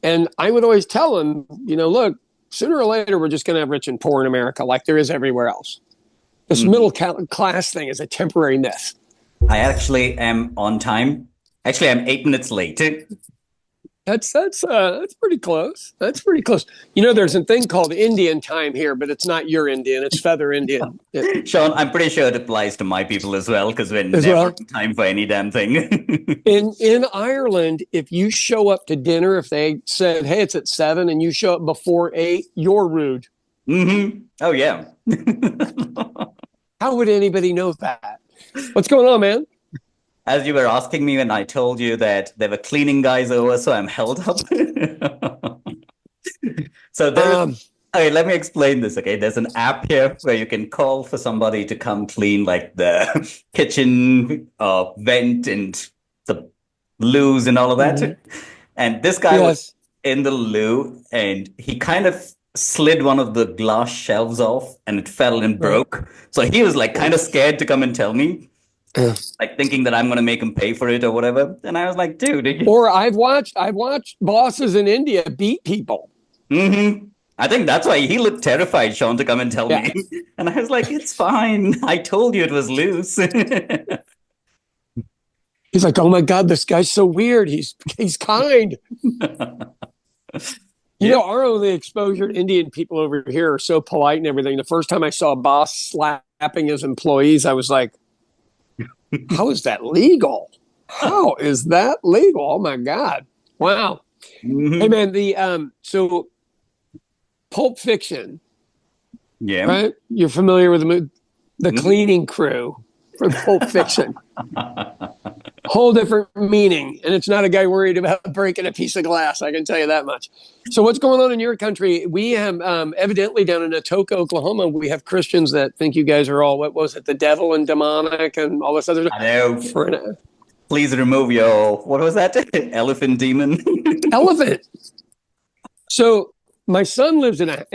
And I would always tell them, look, sooner or later, we're just going to have rich and poor in America like there is everywhere else. This middle class thing is a temporary myth. I actually am on time. Actually, I'm 8 minutes late. That's pretty close. That's pretty close. There's a thing called Indian time here, but it's not your Indian. It's Feather Indian. Sean, I'm pretty sure it applies to my people as well, because we're As never well? on time for any damn thing. In Ireland, if you show up to dinner, if they said, hey, it's at 7 and you show up before 8, you're rude. Oh, yeah. How would anybody know that? What's going on, man? As you were asking me when I told you that there were cleaning guys over, so I'm held up. So okay, let me explain this, okay? There's an app here where you can call for somebody to come clean like the kitchen, vent, and the loos and all of that. And this guy was in the loo, and he kind of slid one of the glass shelves off, and it fell and broke. So he was like kind of scared to come and tell me. Like thinking that I'm going to make him pay for it or whatever. And I was like, dude. Or I've watched bosses in India beat people. I think that's why he looked terrified, Sean, to come and tell me. And I was like, it's fine. I told you it was loose. He's like, oh my God, this guy's so weird. He's kind. Our only exposure to Indian people over here are so polite and everything. The first time I saw a boss slapping his employees, I was like, how is that legal? How is that legal? Oh my God. Wow. Hey man, so Pulp Fiction. Yeah. Right? You're familiar with the cleaning crew from Pulp Fiction. Whole different meaning. And it's not a guy worried about breaking a piece of glass. I can tell you that much. So what's going on in your country? We have evidently down in Atoka, Oklahoma, we have Christians that think you guys are all, what was it? The devil and demonic and all this other stuff. I know. Please remove your, what was that? Elephant demon. Elephant. So my son lives in an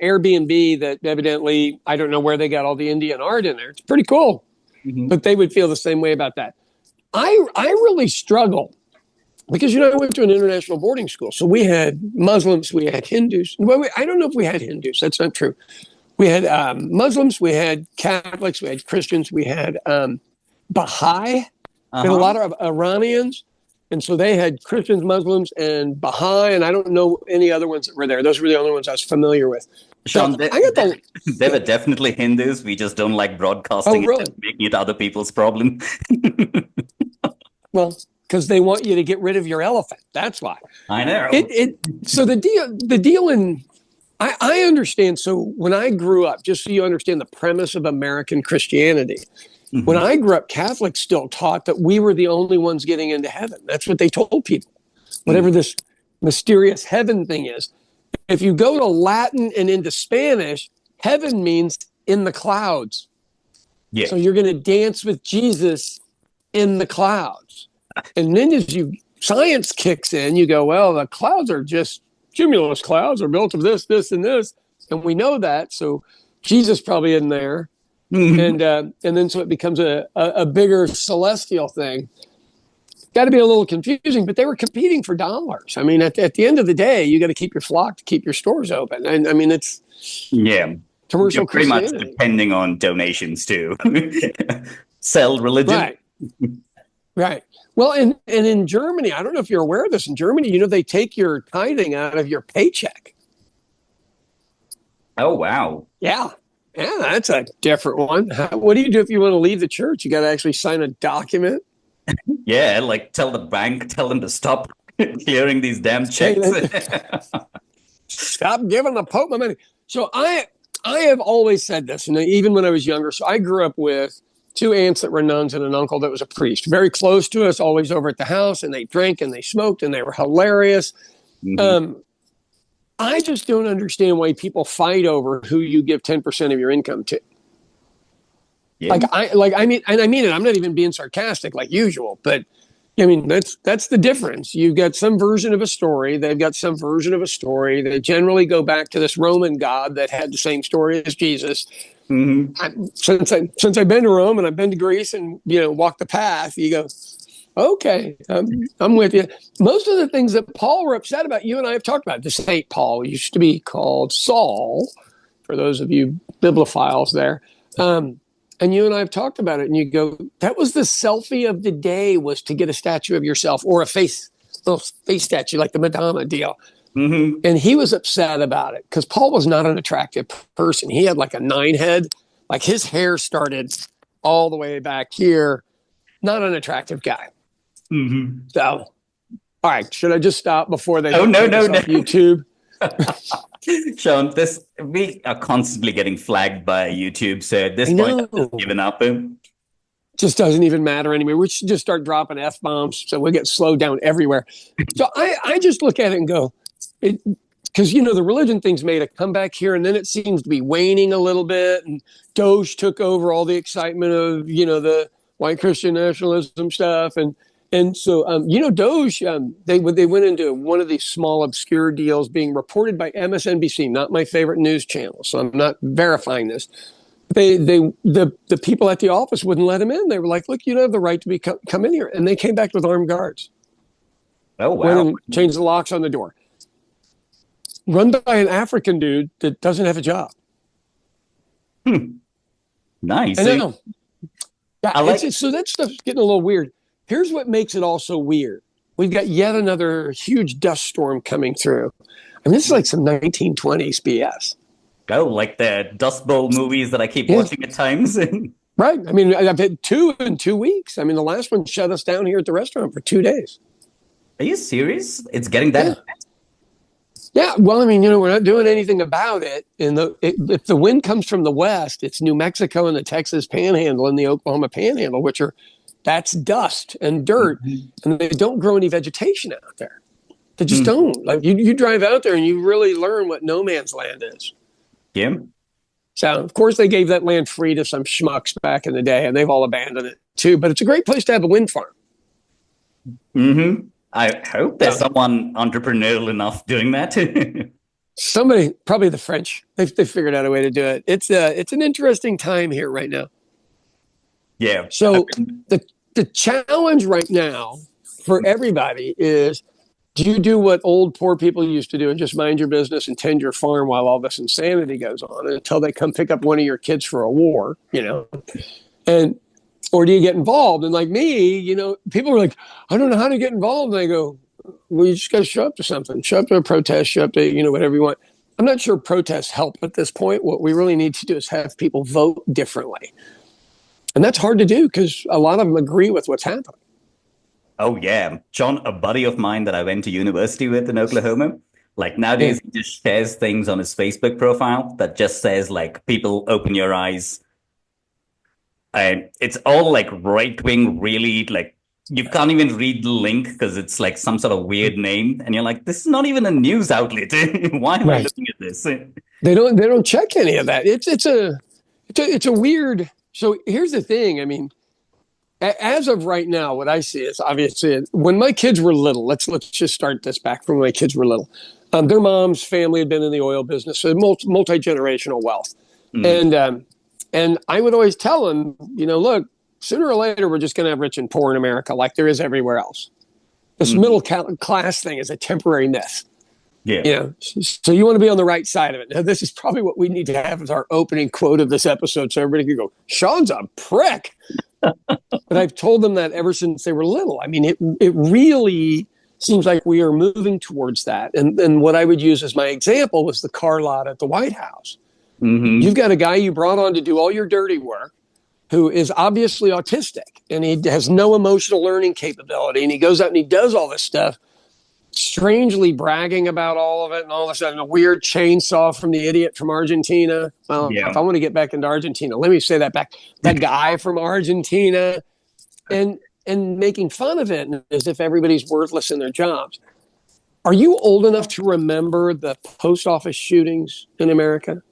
Airbnb that evidently, I don't know where they got all the Indian art in there. It's pretty cool. But they would feel the same way about that. I really struggle because, I went to an international boarding school. So we had Muslims, we had Hindus. Well, I don't know if we had Hindus. That's not true. We had Muslims, we had Catholics, we had Christians, we had Baha'i, and a lot of Iranians. And so they had Christians, Muslims, and Baha'i, and I don't know any other ones that were there. Those were the only ones I was familiar with. Sean, there were definitely Hindus. We just don't like broadcasting it and making it other people's problem. Well, because they want you to get rid of your elephant. That's why. I know. So the deal in, I understand. So when I grew up, just so you understand the premise of American Christianity, when I grew up, Catholics still taught that we were the only ones getting into heaven. That's what they told people. Whatever this mysterious heaven thing is. If you go to Latin and into Spanish, heaven means in the clouds. Yeah. So you're going to dance with Jesus in the clouds. And then as science kicks in, you go, well, the clouds are just cumulus clouds are built of this, this, and this. And we know that. So Jesus probably in there. And then so it becomes a bigger celestial thing. Got to be a little confusing, but they were competing for dollars. I mean, at the end of the day, you got to keep your flock to keep your stores open. And I mean, it's commercial You're pretty much depending on donations too. Sell religion. Right. Well, and in Germany, I don't know if you're aware of this. In Germany, they take your tithing out of your paycheck. Oh, wow. Yeah. Yeah, that's a different one. What do you do if you want to leave the church? You got to actually sign a document. Yeah, like tell them to stop clearing these damn checks. Stop giving the Pope my money. So I have always said this, and even when I was younger. So I grew up with 2 aunts that were nuns and an uncle that was a priest, very close to us, always over at the house, and they drank and they smoked and they were hilarious. I just don't understand why people fight over who you give 10% of your income to. Yeah. I mean it. I'm not even being sarcastic like usual, but I mean that's the difference. You've got some version of a story. They've got some version of a story. They generally go back to this Roman god that had the same story as Jesus. Since I've been to Rome and I've been to Greece and walked the path, you go, Okay, I'm with you. Most of the things that Paul were upset about, you and I have talked about. This Saint Paul used to be called Saul, for those of you bibliophiles there. And you and I have talked about it, and you go, that was the selfie of the day, was to get a statue of yourself or a little face statue like the Madonna deal. Mm-hmm. And he was upset about it because Paul was not an attractive person. He had like a 9 head, like his hair started all the way back here. Not an attractive guy. Mm-hmm. So, all right, should I just stop before they no. YouTube? Sean, we are constantly getting flagged by YouTube, so at this point, I've just given up. Just doesn't even matter anymore. We should just start dropping F-bombs so we'll get slowed down everywhere. So I just look at it and go, because, the religion thing's made a comeback here, and then it seems to be waning a little bit, and Doge took over all the excitement of, the white Christian nationalism stuff. And so, Doge, they went into one of these small, obscure deals being reported by MSNBC, not my favorite news channel, so I'm not verifying this. The people at the office wouldn't let him in. They were like, look, you don't have the right to come in here. And they came back with armed guards. Oh, wow. Went and changed the locks on the door. Run by an African dude that doesn't have a job. Nice. I know. Yeah, so that stuff's getting a little weird. Here's what makes it all so weird. We've got yet another huge dust storm coming through. I mean, this is like some 1920s BS. Oh, like the Dust Bowl movies that I keep watching at times. Right. I mean, I've had 2 in 2 weeks. I mean, the last one shut us down here at the restaurant for 2 days. Are you serious? It's getting that bad? Yeah. Well, I mean, we're not doing anything about it. And if the wind comes from the west, it's New Mexico and the Texas Panhandle and the Oklahoma Panhandle, that's dust and dirt, and they don't grow any vegetation out there. They just don't. Like you drive out there and you really learn what no man's land is. Yeah. So, of course, they gave that land free to some schmucks back in the day, and they've all abandoned it too. But it's a great place to have a wind farm. Mm-hmm. I hope there's someone entrepreneurial enough doing that. Somebody, probably the French. They've figured out a way to do it. It's an interesting time here right now. Yeah. So the challenge right now for everybody is, do you do what old poor people used to do and just mind your business and tend your farm while all this insanity goes on until they come pick up one of your kids for a war, or do you get involved? And like me, people are like, I don't know how to get involved. And I go, well, you just got to show up to something, show up to a protest, show up to, whatever you want. I'm not sure protests help at this point. What we really need to do is have people vote differently. And that's hard to do because a lot of them agree with what's happening. Oh, yeah. John, a buddy of mine that I went to university with in Oklahoma, like nowadays he just shares things on his Facebook profile that just says like, people open your eyes. And it's all like right-wing, really, like you can't even read the link because it's like some sort of weird name. And you're like, this is not even a news outlet. Why am I looking at this? They don't check any of that. It's a weird. So here's the thing. I mean, as of right now, what I see is obviously when my kids were little, let's just start this back from when my kids were little. Their mom's family had been in the oil business, so multi-generational wealth. And I would always tell them, look, sooner or later, we're just going to have rich and poor in America like there is everywhere else. This middle class thing is a temporary myth. Yeah. So you want to be on the right side of it. Now, this is probably what we need to have as our opening quote of this episode so everybody can go, Sean's a prick. But I've told them that ever since they were little. I mean, it really seems like we are moving towards that. And what I would use as my example was the car lot at the White House. Mm-hmm. You've got a guy you brought on to do all your dirty work who is obviously autistic and he has no emotional learning capability. And he goes out and he does all this stuff, strangely bragging about all of it. And all of a sudden, a weird chainsaw from the idiot from Argentina. Well, if I want to get back into Argentina, let me say that back. That guy from Argentina and making fun of it as if everybody's worthless in their jobs. Are you old enough to remember the post office shootings in America?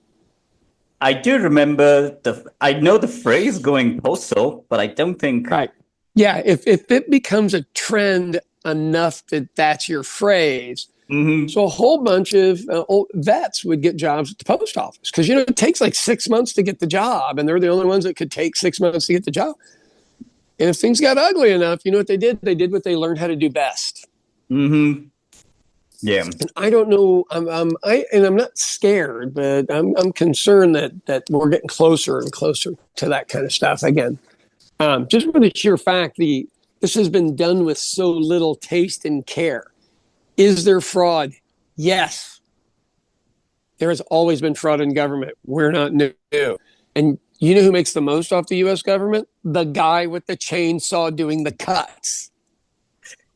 I do remember I know the phrase going postal, but I don't think. Right. Yeah. If it becomes a trend enough that that's your phrase. Mm-hmm. So a whole bunch of old vets would get jobs at the post office because, it takes like 6 months to get the job and they're the only ones that could take 6 months to get the job. And if things got ugly enough, you know what they did? They did what they learned how to do best. Mm-hmm. Yeah. And I don't know. I'm not scared, but I'm concerned that we're getting closer and closer to that kind of stuff again. Just for the sheer fact, this has been done with so little taste and care. Is there fraud? Yes. There has always been fraud in government. We're not new. And you know who makes the most off the U.S. government? The guy with the chainsaw doing the cuts.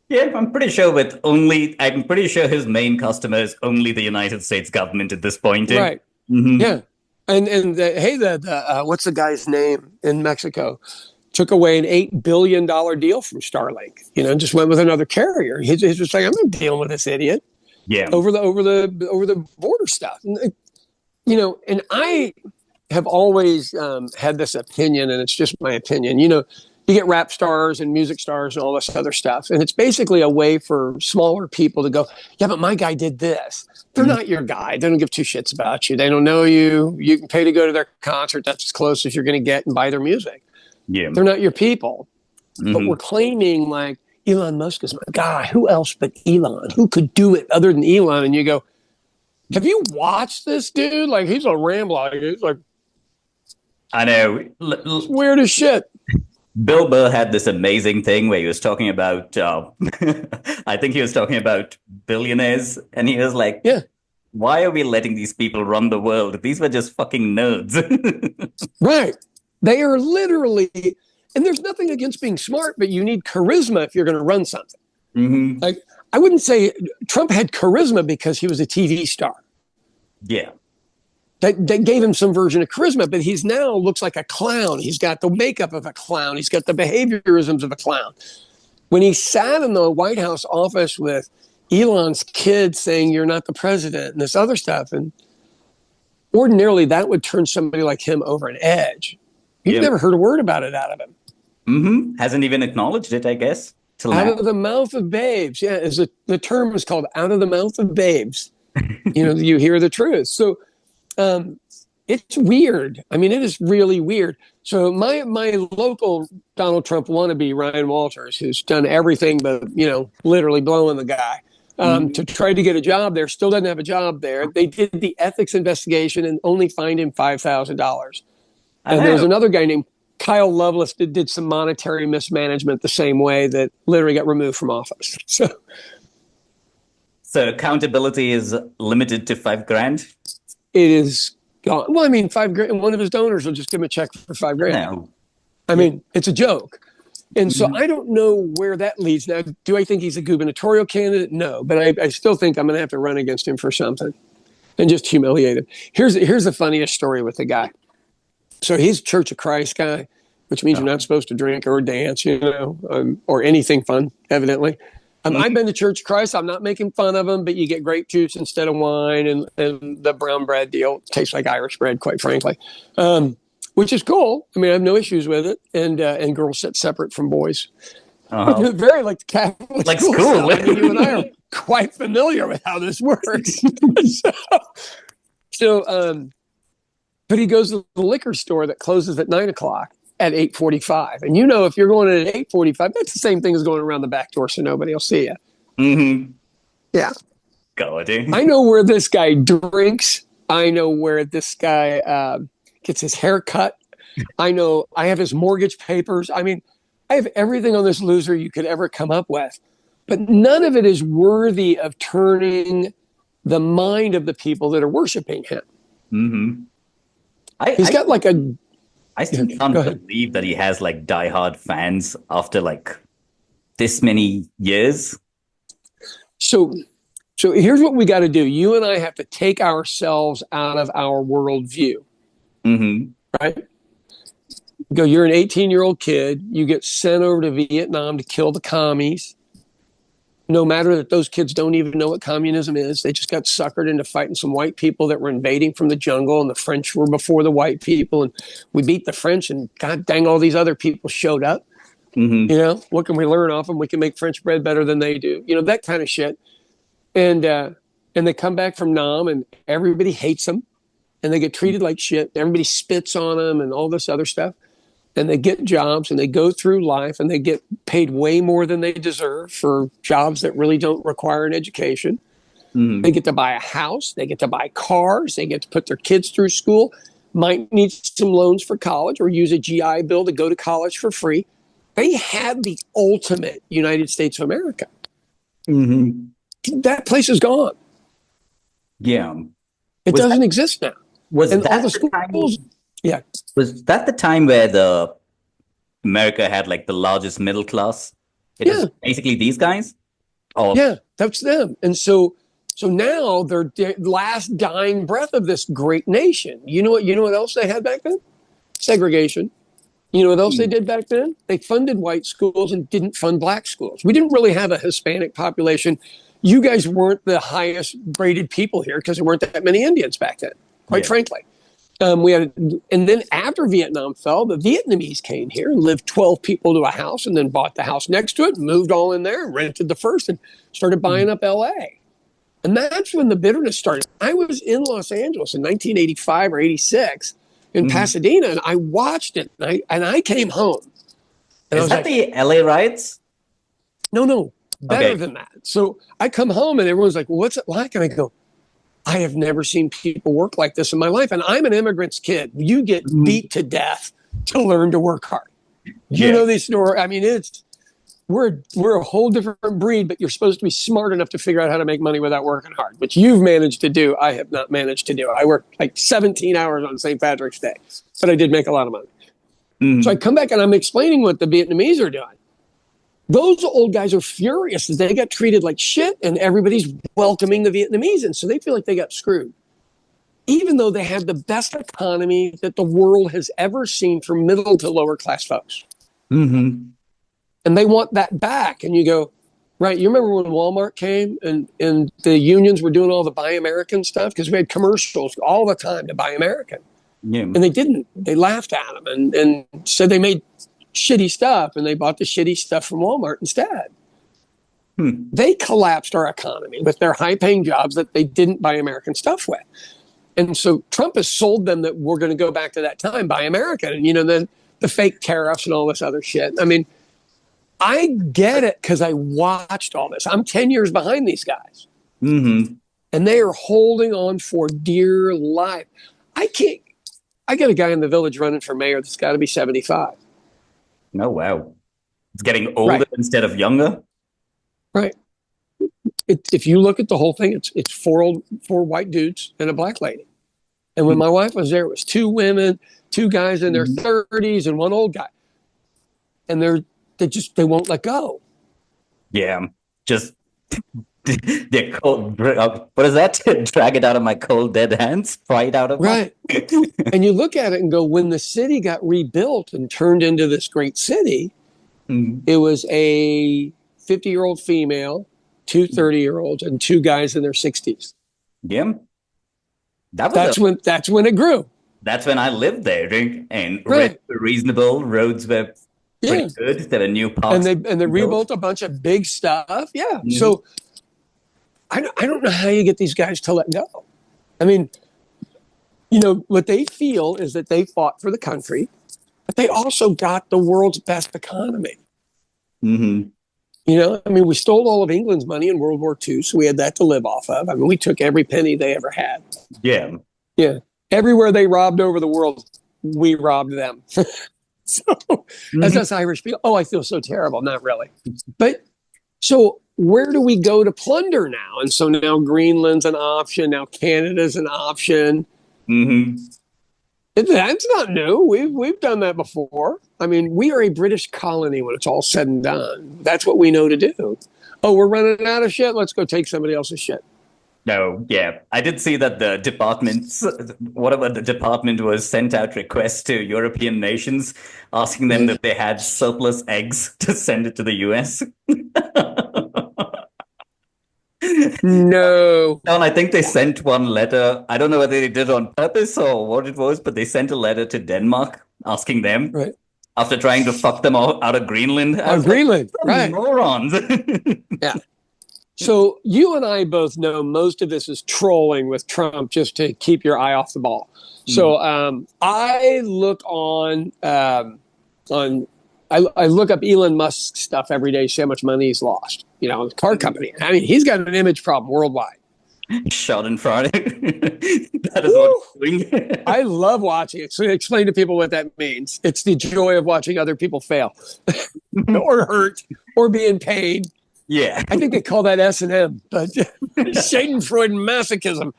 Yeah, I'm pretty sure his main customer is only the United States government at this point. Right. Mm-hmm. Yeah. What's the guy's name in Mexico? Took away an $8 billion deal from Starlink, and just went with another carrier. He's just like, I'm not dealing with this idiot. Yeah. Over the border stuff. And I have always had this opinion, and it's just my opinion. You get rap stars and music stars and all this other stuff. And it's basically a way for smaller people to go, yeah, but my guy did this. They're not your guy. They don't give two shits about you. They don't know you. You can pay to go to their concert. That's as close as you're going to get and buy their music. Yeah. They're not your people. Mm-hmm. But we're claiming like Elon Musk is my guy. Who else but Elon? Who could do it other than Elon? And you go, have you watched this dude? Like, he's a rambler. He's like, I know. It's weird as shit. Bill Burr had this amazing thing where he was talking about, I think he was talking about billionaires. And he was like, yeah, why are we letting these people run the world? These were just fucking nerds. Right. They are literally, and there's nothing against being smart, but you need charisma if you're going to run something. Mm-hmm. Like, I wouldn't say Trump had charisma because he was a TV star. Yeah. That gave him some version of charisma, but he's now looks like a clown. He's got the makeup of a clown. He's got the behaviorisms of a clown. When he sat in the White House office with Elon's kid saying, you're not the president and this other stuff, and ordinarily that would turn somebody like him over an edge. You've never heard a word about it out of him. Mm-hmm. Hasn't even acknowledged it, I guess. Out of the mouth of babes. Yeah, the term is called out of the mouth of babes. You hear the truth. So it's weird. I mean, it is really weird. So my local Donald Trump wannabe, Ryan Walters, who's done everything but, literally blowing the guy, to try to get a job there, still doesn't have a job there. They did the ethics investigation and only fined him $5,000. And there was another guy named Kyle Loveless that did some monetary mismanagement the same way that literally got removed from office. So accountability is limited to $5,000? It is gone. Well, I mean, $5,000, and one of his donors will just give him a check for $5,000. No. I mean, it's a joke. And so I don't know where that leads. Now, do I think he's a gubernatorial candidate? No, but I still think I'm going to have to run against him for something and just humiliate him. Here's the funniest story with the guy. So he's a Church of Christ guy, which means you're not supposed to drink or dance, or anything fun, evidently. I've been to Church of Christ. I'm not making fun of them, but you get grape juice instead of wine, and the brown bread deal tastes like Irish bread, quite frankly, which is cool. I mean, I have no issues with it. And girls sit separate from boys. Very like the Catholic school. Cool. I mean, you and I are quite familiar with how this works. But he goes to the liquor store that closes at 9:00 at 8:45. And if you're going in at 8:45, that's the same thing as going around the back door so nobody will see you. Mm-hmm. Yeah. God. I know where this guy drinks. I know where this guy gets his hair cut. I know I have his mortgage papers. I mean, I have everything on this loser you could ever come up with. But none of it is worthy of turning the mind of the people that are worshiping him. Mm-hmm. He's got like a... I still can't believe that he has like diehard fans after like this many years. So here's what we got to do. You and I have to take ourselves out of our worldview. Mm-hmm. Right? You're an 18-year-old kid. You get sent over to Vietnam to kill the commies. No matter that those kids don't even know what communism is. They just got suckered into fighting some white people that were invading from the jungle, and the French were before the white people, and we beat the French, and god dang, all these other people showed up. Mm-hmm. What can we learn off them? We can make French bread better than they do. That kind of shit. And they come back from Nam, and everybody hates them, and they get treated like shit. Everybody spits on them and all this other stuff. and they get jobs and they go through life and they get paid way more than they deserve for jobs that really don't require an education. They get to buy a house, they get to buy cars, they get to put their kids through school, might need some loans for college or use a GI Bill to go to college for free. They had the ultimate United States of America. That place is gone. Yeah. It doesn't exist now. Was And that all the the time? schools, yeah. Was that the time where the America had like the largest middle class? It was basically these guys? Oh, Yeah, that's them. And so now they're last dying breath of this great nation. You know what else they had back then? Segregation. You know what else they did back then? They funded white schools and didn't fund black schools. We didn't really have a Hispanic population. You guys weren't the highest rated people here because there weren't that many Indians back then, quite frankly. And then after Vietnam fell, the Vietnamese came here and lived 12 people to a house and then bought the house next to it, moved all in there and rented the first and started buying up LA. And that's when the bitterness started. I was in Los Angeles in 1985 or 86 in Pasadena, and I watched it, and I came home. And is that the LA riots? No, better than that. So I come home, and everyone's like, well, what's it like? And I go, I have never seen people work like this in my life. And I'm an immigrant's kid. You get beat to death to learn to work hard. You know these stories. I mean, we're a whole different breed, but you're supposed to be smart enough to figure out how to make money without working hard, which you've managed to do. I have not managed to do. I worked like 17 hours on St. Patrick's Day, but I did make a lot of money. So I come back and I'm explaining what the Vietnamese are doing. Those old guys are furious as they got treated like shit, and everybody's welcoming the Vietnamese in. So they feel like they got screwed, even though they had the best economy that the world has ever seen for middle to lower class folks. And they want that back. And you go, right, you remember when Walmart came and the unions were doing all the Buy American stuff? Because we had commercials all the time to Buy American. And they didn't. They laughed at them and said they made shitty stuff, and they bought the shitty stuff from Walmart instead. They collapsed our economy with their high-paying jobs that they didn't buy American stuff with. And so Trump has sold them that we're going to go back to that time, buy American, and then the fake tariffs and all this other shit. I mean, I get it because I watched all this. I'm 10 years behind these guys. And they are holding on for dear life. I got a guy in the village running for mayor that's got to be 75. Oh, wow. It's getting older instead of younger? Right. If you look at the whole thing, it's four white dudes and a black lady. And when my wife was there, it was 2 women, 2 guys in their 30s, and 1 old guy. And they won't let go. Yeah. Just they're cold. What is that? Drag it out of my cold dead hands, pry it out of right. And you look at it and go, when the city got rebuilt and turned into this great city, it was a 50-year-old female, 2 30-year-olds, and 2 guys in their 60s. Yeah. That's when it grew. That's when I lived there, and rents were reasonable, roads were pretty good. There were new parks. And they rebuilt a bunch of big stuff. Yeah. So I don't know how you get these guys to let go. I mean, what they feel is that they fought for the country, but they also got the world's best economy. I mean, we stole all of England's money in World War II, so we had that to live off of. I mean, we took every penny they ever had. Yeah. Yeah. Everywhere they robbed over the world, we robbed them. So, as us Irish people, I feel so terrible. Not really. But so where do we go to plunder now? And so now Greenland's an option. Now Canada's an option. That's not new. We've done that before. I mean, we are a British colony when it's all said and done. That's what we know to do. Oh, we're running out of shit. Let's go take somebody else's shit. No, yeah. I did see that the department was sent out requests to European nations asking them if they had surplus eggs to send it to the US. No. And I think they sent one letter. I don't know whether they did it on purpose or what it was, but they sent a letter to Denmark asking them, after trying to fuck them out of Greenland. Greenland, right. Morons. Yeah. So you and I both know most of this is trolling with Trump just to keep your eye off the ball. So I look on on. I look up Elon Musk stuff every day, see how much money he's lost. You know, the car company. I mean, he's got an image problem worldwide. Shot in front. That is what it's doing. I love watching it. So explain to people what that means. It's the joy of watching other people fail or hurt or be in pain. Yeah. I think they call that S&M, but Schadenfreude masochism.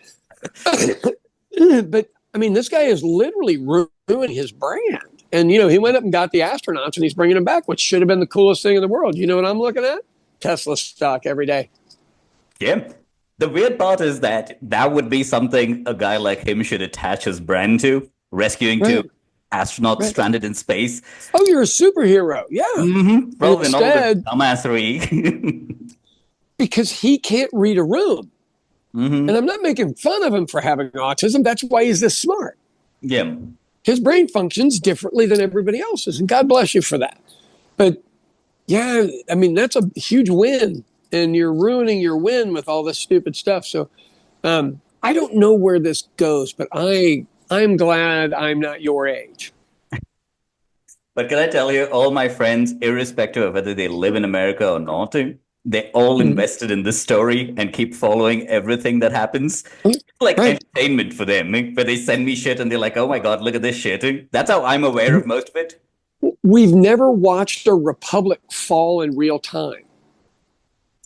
But I mean, this guy is literally ruining his brand. And, you know, he went up and got the astronauts and he's bringing them back, which should have been the coolest thing in the world. You know what I'm looking at? Tesla stock every day. Yeah. The weird part is that would be something a guy like him should attach his brand to, rescuing two astronauts stranded in space. Oh, you're a superhero. Yeah. Mm-hmm. Well, instead, all the dumbassery. because he can't read a room. Mm-hmm. And I'm not making fun of him for having autism. That's why he's this smart. Yeah. His brain functions differently than everybody else's. And God bless you for that. But yeah, I mean, that's a huge win. And you're ruining your win with all this stupid stuff. So I don't know where this goes, but I'm glad I'm not your age. But can I tell you, all my friends, irrespective of whether they live in America or not, they're all invested in this story and keep following everything that happens. It's like entertainment for them. Where they send me shit and they're like, oh my God, look at this shit. That's how I'm aware of most of it. We've never watched a republic fall in real time.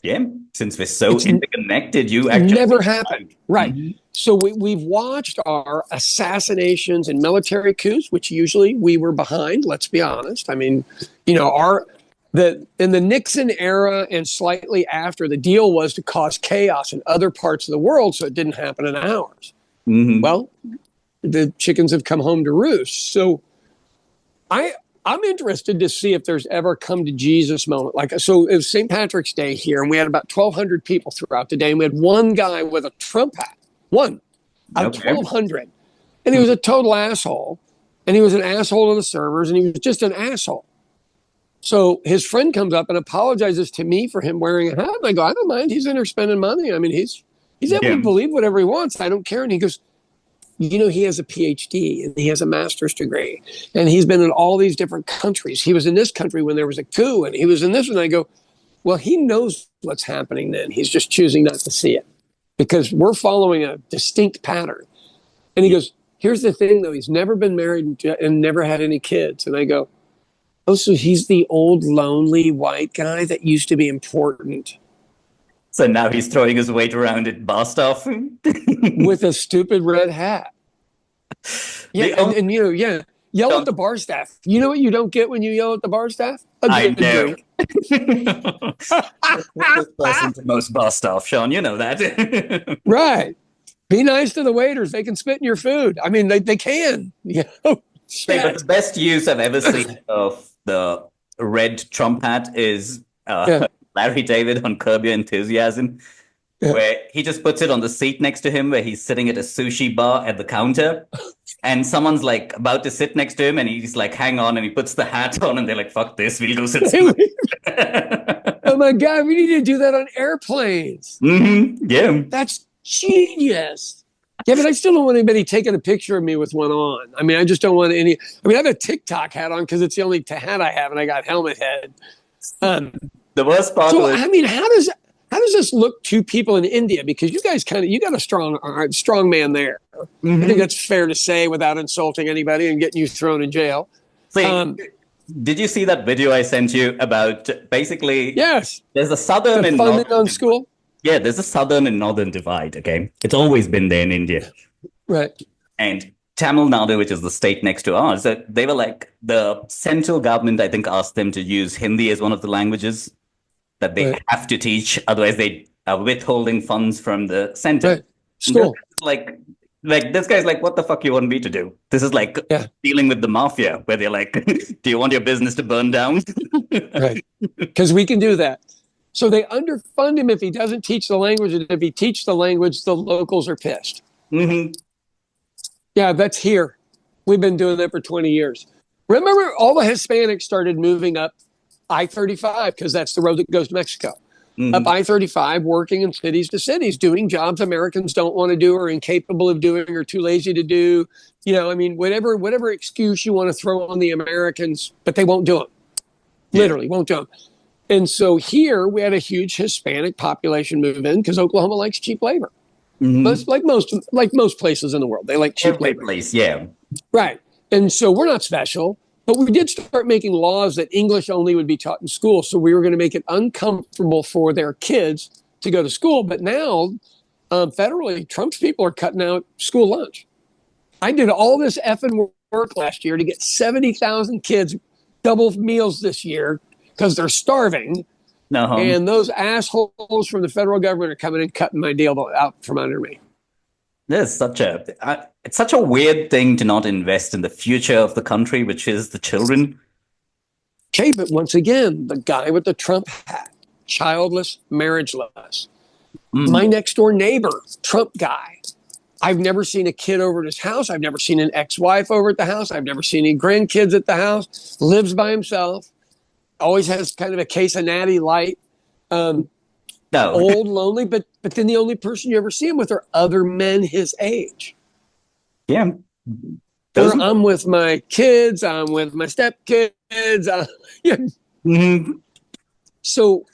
Yeah, since we're so interconnected, you actually never happened. Right. Mm-hmm. So we've watched our assassinations and military coups, which usually we were behind. Let's be honest. I mean, you know, in the Nixon era and slightly after, the deal was to cause chaos in other parts of the world, so it didn't happen in ours. Mm-hmm. Well, the chickens have come home to roost. So I'm interested to see if there's ever come to Jesus moment. Like, so it was St. Patrick's Day here, and we had about 1,200 people throughout the day, and we had one guy with a Trump hat, one out of 1,200. And he was a total asshole, and he was an asshole to the servers, and he was just an asshole. So his friend comes up and apologizes to me for him wearing a hat. And I go, I don't mind. He's in there spending money. I mean, he's able to believe whatever he wants. I don't care. And he goes, you know, he has a PhD and he has a master's degree and he's been in all these different countries. He was in this country when there was a coup and he was in this one. I go, well, he knows what's happening then. He's just choosing not to see it because we're following a distinct pattern. And he goes, here's the thing though. He's never been married and never had any kids. And I go, oh, so he's the old lonely white guy that used to be important. So now he's throwing his weight around at bar stuff. With a stupid red hat. Yeah, and you know, yell at the bar staff. You know what you don't get when you yell at the bar staff? I know. This lesson to most bar staff, Sean. You know that. Right. Be nice to the waiters. They can spit in your food. I mean, they can. You know? But the best use I've ever seen of the red Trump hat is Larry David on Curb Your Enthusiasm, where he just puts it on the seat next to him where he's sitting at a sushi bar at the counter. And someone's like about to sit next to him and he's like, hang on. And he puts the hat on and they're like, fuck this. We'll go sit somewhere. Oh my God. We need to do that on airplanes. Mm-hmm. Yeah. That's genius. Yeah, but I still don't want anybody taking a picture of me with one on. I mean, I just don't want any. I mean, I have a TikTok hat on because it's the only hat I have and I got helmet head. The worst part was, I mean, how does this look to people in India? Because you guys you got a strong man there. Mm-hmm. I think that's fair to say without insulting anybody and getting you thrown in jail. See, did you see that video I sent you about basically? Yes. There's a southern and funding on school. Yeah, there's a southern and northern divide. Okay, it's always been there in India. Right. And Tamil Nadu, which is the state next to ours, they were like the central government. I think asked them to use Hindi as one of the languages that they have to teach, otherwise they are withholding funds from the center. Right. School. Like this guy's like, what the fuck you want me to do? This is like dealing with the mafia, where they're like, do you want your business to burn down? Right. Because we can do that. So they underfund him if he doesn't teach the language, and if he teaches the language, the locals are pissed. Mm-hmm. Yeah, that's here. We've been doing that for 20 years. Remember, all the Hispanics started moving up I-35 because that's the road that goes to Mexico. up I-35, working in cities to cities, doing jobs Americans don't want to do or incapable of doing or too lazy to do. Whatever excuse you want to throw on the Americans, but they won't do them. Literally won't do them. And so here we had a huge Hispanic population move in because Oklahoma likes cheap labor. Like most places in the world, they like cheap labor. Place, yeah. Right. And so we're not special, but we did start making laws that English only would be taught in school. So we were going to make it uncomfortable for their kids to go to school. But now, federally, Trump's people are cutting out school lunch. I did all this effing work last year to get 70,000 kids double meals this year because they're starving. And those assholes from the federal government are coming and cutting my deal out from under me. It's such a weird thing to not invest in the future of the country, which is the children. Okay, but once again, the guy with the Trump hat, childless, marriageless. My next door neighbor, Trump guy. I've never seen a kid over at his house. I've never seen an ex-wife over at the house. I've never seen any grandkids at the house. Lives by himself. Always has kind of a case of Natty Light. Old, lonely, but then the only person you ever see him with are other men his age. Yeah. I'm with my kids. I'm with my stepkids. So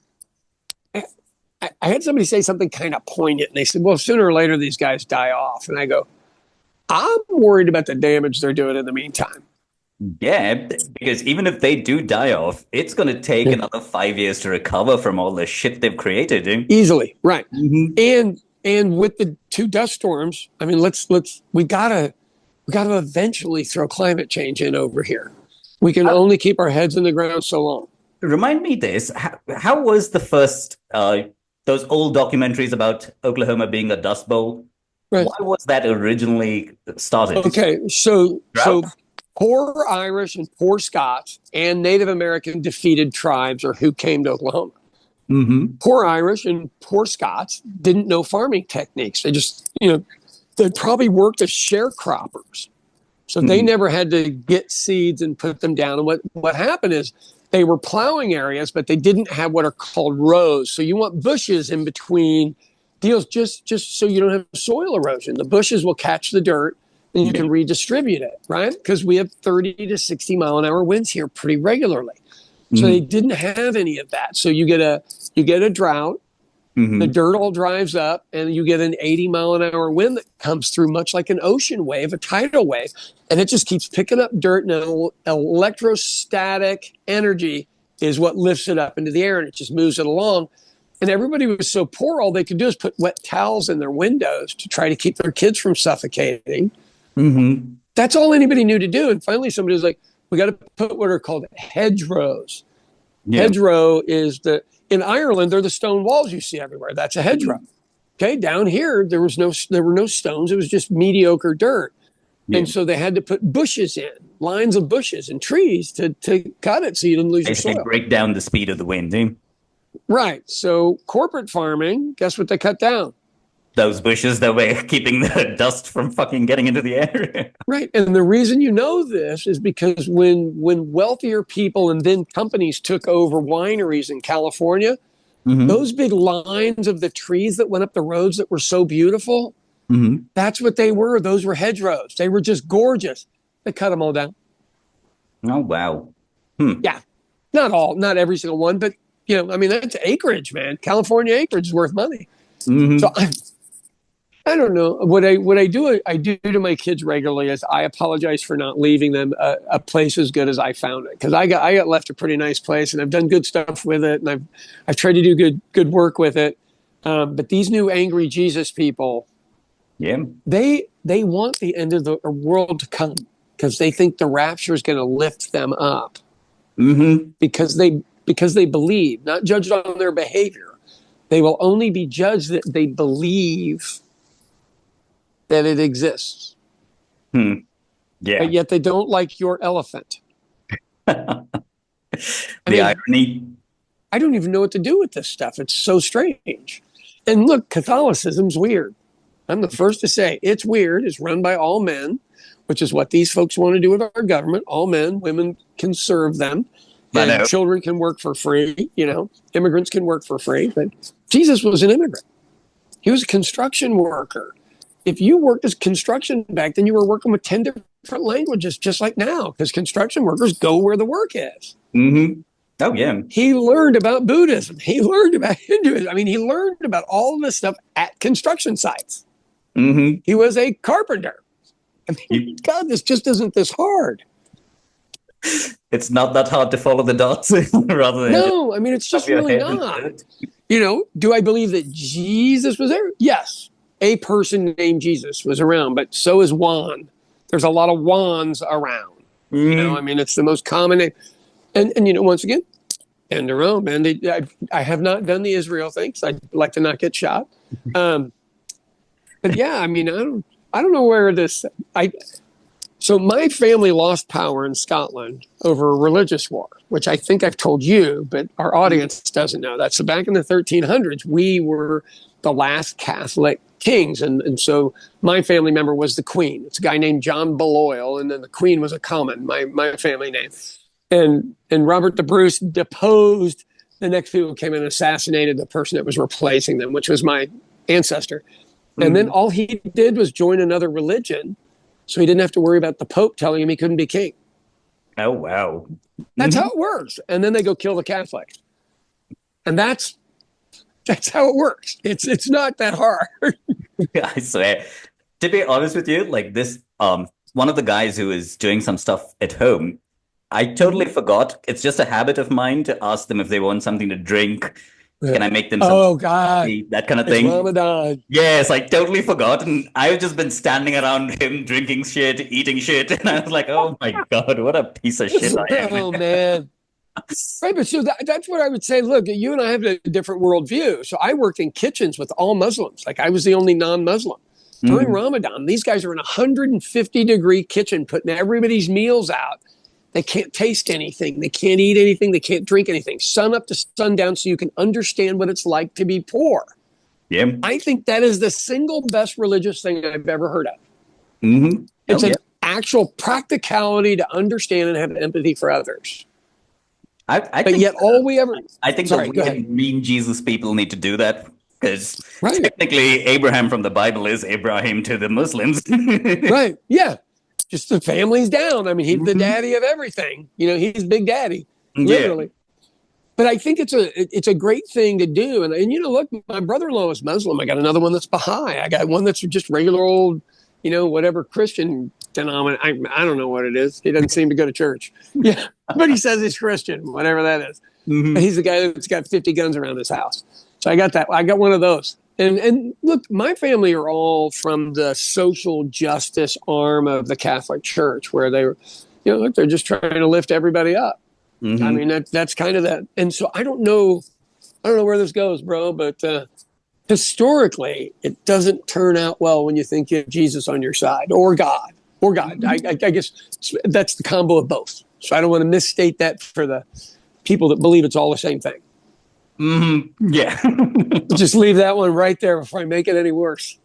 I had somebody say something kind of poignant, and they said, well, sooner or later, these guys die off. And I go, I'm worried about the damage they're doing in the meantime. Yeah, because even if they do die off, it's going to take another 5 years to recover from all the shit they've created. Easily, right? And with the 2 dust storms, I mean, we gotta eventually throw climate change in over here. We can only keep our heads in the ground so long. Remind me this: how was the first those old documentaries about Oklahoma being a dust bowl? Right. Why was that originally started? Okay, so poor Irish and poor Scots and Native American defeated tribes are who came to Oklahoma. Poor Irish and poor Scots didn't know farming techniques. They just, they probably worked as sharecroppers. So they never had to get seeds and put them down. And what happened is they were plowing areas, but they didn't have what are called rows. So you want bushes in between deals just so you don't have soil erosion. The bushes will catch the dirt and you can redistribute it, right? Because we have 30 to 60 mile an hour winds here pretty regularly. So they didn't have any of that. So you get a drought, the dirt all dries up, and you get an 80 mile an hour wind that comes through much like an ocean wave, a tidal wave, and it just keeps picking up dirt, and electrostatic energy is what lifts it up into the air, and it just moves it along. And everybody was so poor, all they could do is put wet towels in their windows to try to keep their kids from suffocating. That's all anybody knew to do. And finally, somebody was like, we got to put what are called hedgerows. Hedgerow is in Ireland, they're the stone walls you see everywhere. That's a hedgerow. Okay, down here, there were no stones. It was just mediocre dirt. And so they had to put bushes in, lines of bushes and trees to cut it so you didn't lose your soil. Break down the speed of the wind. Right. So corporate farming, guess what they cut down? Those bushes that were keeping the dust from fucking getting into the air. Right. And the reason you know this is because when wealthier people and then companies took over wineries in California, those big lines of the trees that went up the roads that were so beautiful, that's what they were. Those were hedgerows. They were just gorgeous. They cut them all down. Oh, wow. Yeah. Not every single one, but, that's acreage, man. California acreage is worth money. So I don't know. What I do to my kids regularly is I apologize for not leaving them a place as good as I found it, because I got left a pretty nice place, and I've done good stuff with it, and I've tried to do good work with it. But these new angry Jesus people, they want the end of the world to come because they think the rapture is going to lift them up, because they believe, not judged on their behavior. They will only be judged that they believe that it exists. Yeah. But yet they don't like your elephant. Irony. I don't even know what to do with this stuff. It's so strange. And look, Catholicism's weird. I'm the first to say it's weird. It's run by all men, which is what these folks want to do with our government. All men, women can serve them. I And know. children can work for free, immigrants can work for free. But Jesus was an immigrant. He was a construction worker. If you worked as construction back then, you were working with 10 different languages, just like now, because construction workers go where the work is. Mm-hmm. Oh, yeah. He learned about Buddhism. He learned about Hinduism. I mean, he learned about all of this stuff at construction sites. Mm-hmm. He was a carpenter. I mean, God, this just isn't this hard. It's not that hard to follow the dots rather than No, I mean, it's just really not. Do I believe that Jesus was there? Yes. A person named Jesus was around, but so is Juan. There's a lot of Juans around. I mean, it's the most common name. And once again, and their own, man. I have not done the Israel thing, so I'd like to not get shot. But yeah, I mean, I don't know where this. So my family lost power in Scotland over a religious war, which I think I've told you, but our audience doesn't know that. So back in the 1300s, we were the last Catholic kings, and so my family member was the Queen. It's a guy named John Balloyle, and then the Queen was a common, my family name. And Robert the Bruce deposed the next people who came in and assassinated the person that was replacing them, which was my ancestor. And then all he did was join another religion, so he didn't have to worry about the Pope telling him he couldn't be king. Oh, wow. That's how it works. And then they go kill the Catholic. And that's how it works. It's not that hard. I swear. To be honest with you, like this, one of the guys who is doing some stuff at home, I totally forgot. It's just a habit of mine to ask them if they want something to drink. Can I make them some? Oh, God. That kind of thing. It's Ramadan. Yes, I totally forgot. And I've just been standing around him, drinking shit, eating shit. And I was like, oh my God, what a piece of shit I am. Oh, man. Right, but so that's what I would say. Look, you and I have a different worldview. So I worked in kitchens with all Muslims. Like I was the only non-Muslim. During Ramadan, these guys are in a 150-degree kitchen putting everybody's meals out. They can't taste anything. They can't eat anything. They can't drink anything. Sun up to sundown so you can understand what it's like to be poor. Yeah. I think that is the single best religious thing I've ever heard of. Mm-hmm. It's an actual practicality to understand and have empathy for others. I but think, yet all we ever... I think Sorry, the really mean Jesus people need to do that. Because technically Abraham from the Bible is Abraham to the Muslims. Right. Yeah. Just the family's down. I mean, he's the daddy of everything. He's Big Daddy, literally. Yeah. But I think it's a great thing to do. And look, my brother-in-law is Muslim. I got another one that's Baha'i. I got one that's just regular old, whatever Christian denomination. I don't know what it is. He doesn't seem to go to church. Yeah, but he says he's Christian, whatever that is. He's the guy that's got 50 guns around his house. So I got that. I got one of those. And look, my family are all from the social justice arm of the Catholic Church, where they were, look, they're just trying to lift everybody up. I mean, that's kind of that. And so I don't know where this goes, bro, but historically, it doesn't turn out well when you think you have Jesus on your side or God. I guess that's the combo of both. So I don't want to misstate that for the people that believe it's all the same thing. Yeah. Just leave that one right there before I make it any worse.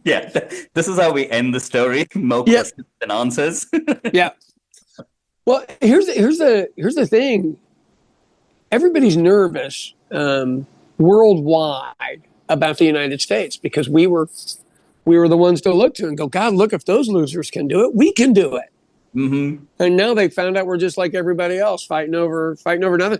Yeah. This is how we end the story. More questions than answers. Yeah. Well, here's the thing. Everybody's nervous worldwide about the United States because we were the ones to look to and go, God, look, if those losers can do it, we can do it. And now they found out we're just like everybody else, fighting over nothing.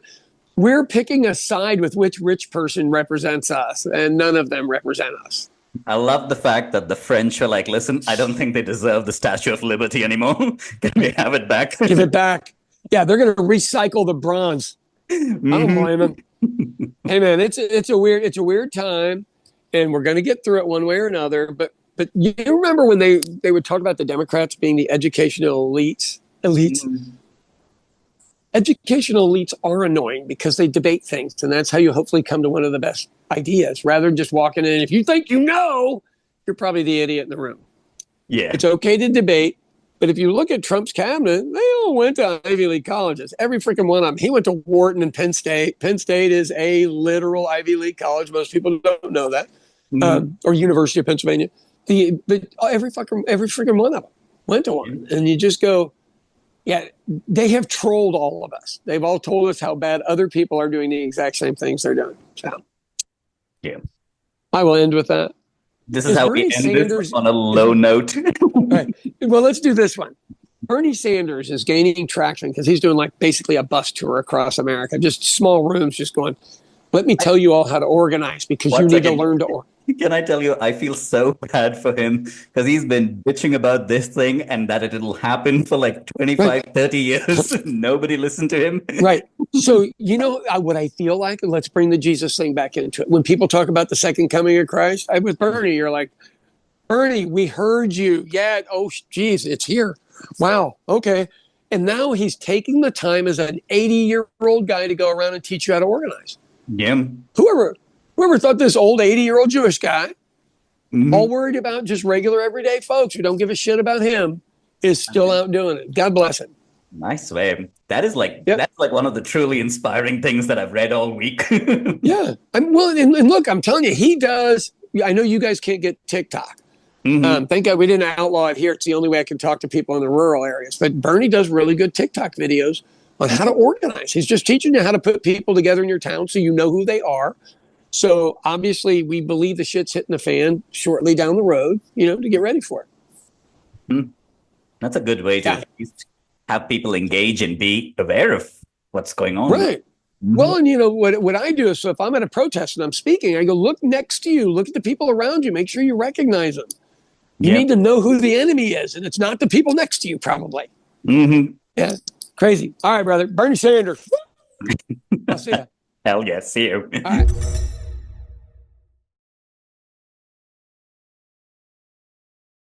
We're picking a side with which rich person represents us, and none of them represent us. I love the fact that the French are like, listen, I don't think they deserve the Statue of Liberty anymore. Can we have it back? Give it back. Yeah, they're going to recycle the bronze. I don't blame them. Hey, man, it's a weird time, and we're going to get through it one way or another. But you remember when they would talk about the Democrats being the educational elites? Educational elites are annoying because they debate things, and that's how you hopefully come to one of the best ideas, rather than just walking in. If you think you're probably the idiot in the room. Yeah. It's okay to debate, but if you look at Trump's cabinet, they all went to Ivy League colleges. Every freaking one of them. He went to Wharton and Penn State. Penn State is a literal Ivy League college. Most people don't know that. Or University of Pennsylvania. But every freaking one of them went to one. And you just go, Yeah, they have trolled all of us. They've all told us how bad other people are doing the exact same things they're doing. So, Yeah. I will end with that. This is Is how Bernie we end this Sanders on a low note. all right? Well, let's do this one. Bernie Sanders is gaining traction because he's doing like basically a bus tour across America, just small rooms, just going, let me tell you all how to organize because you One need to second. learn to organize. Can I tell you, I feel so bad for him because he's been bitching about this thing and that it'll happen for like 25, 30 years. Nobody listened to him. Right. So, you know what I feel like? Let's bring the Jesus thing back into it. When people talk about the second coming of Christ, with Bernie, you're like, Bernie, we heard you. Yeah. Oh, geez, it's here. Wow. Okay. And now he's taking the time as an 80-year-old guy to go around and teach you how to organize. Yeah. Whoever thought this old 80-year-old Jewish guy, Mhm. all worried about just regular everyday folks who don't give a shit about him, is still out doing it. God bless him. Nice way. That's like one of the truly inspiring things that I've read all week. Yeah. And look, I'm telling you, he does. I know you guys can't get TikTok. Thank God we didn't outlaw it here. It's the only way I can talk to people in the rural areas. But Bernie does really good TikTok videos on how to organize. He's just teaching you how to put people together in your town so you know who they are. So obviously we believe the shit's hitting the fan shortly down the road, to get ready for it. That's a good way to at least have people engage and be aware of what's going on. Right. Well, and what I do is, so if I'm at a protest and I'm speaking, I go, look next to you, look at the people around you, make sure you recognize them. You need to know who the enemy is, and it's not the people next to you, probably. Yeah, crazy. All right, brother. Bernie Sanders. I'll see you. Hell yes, see you. All right.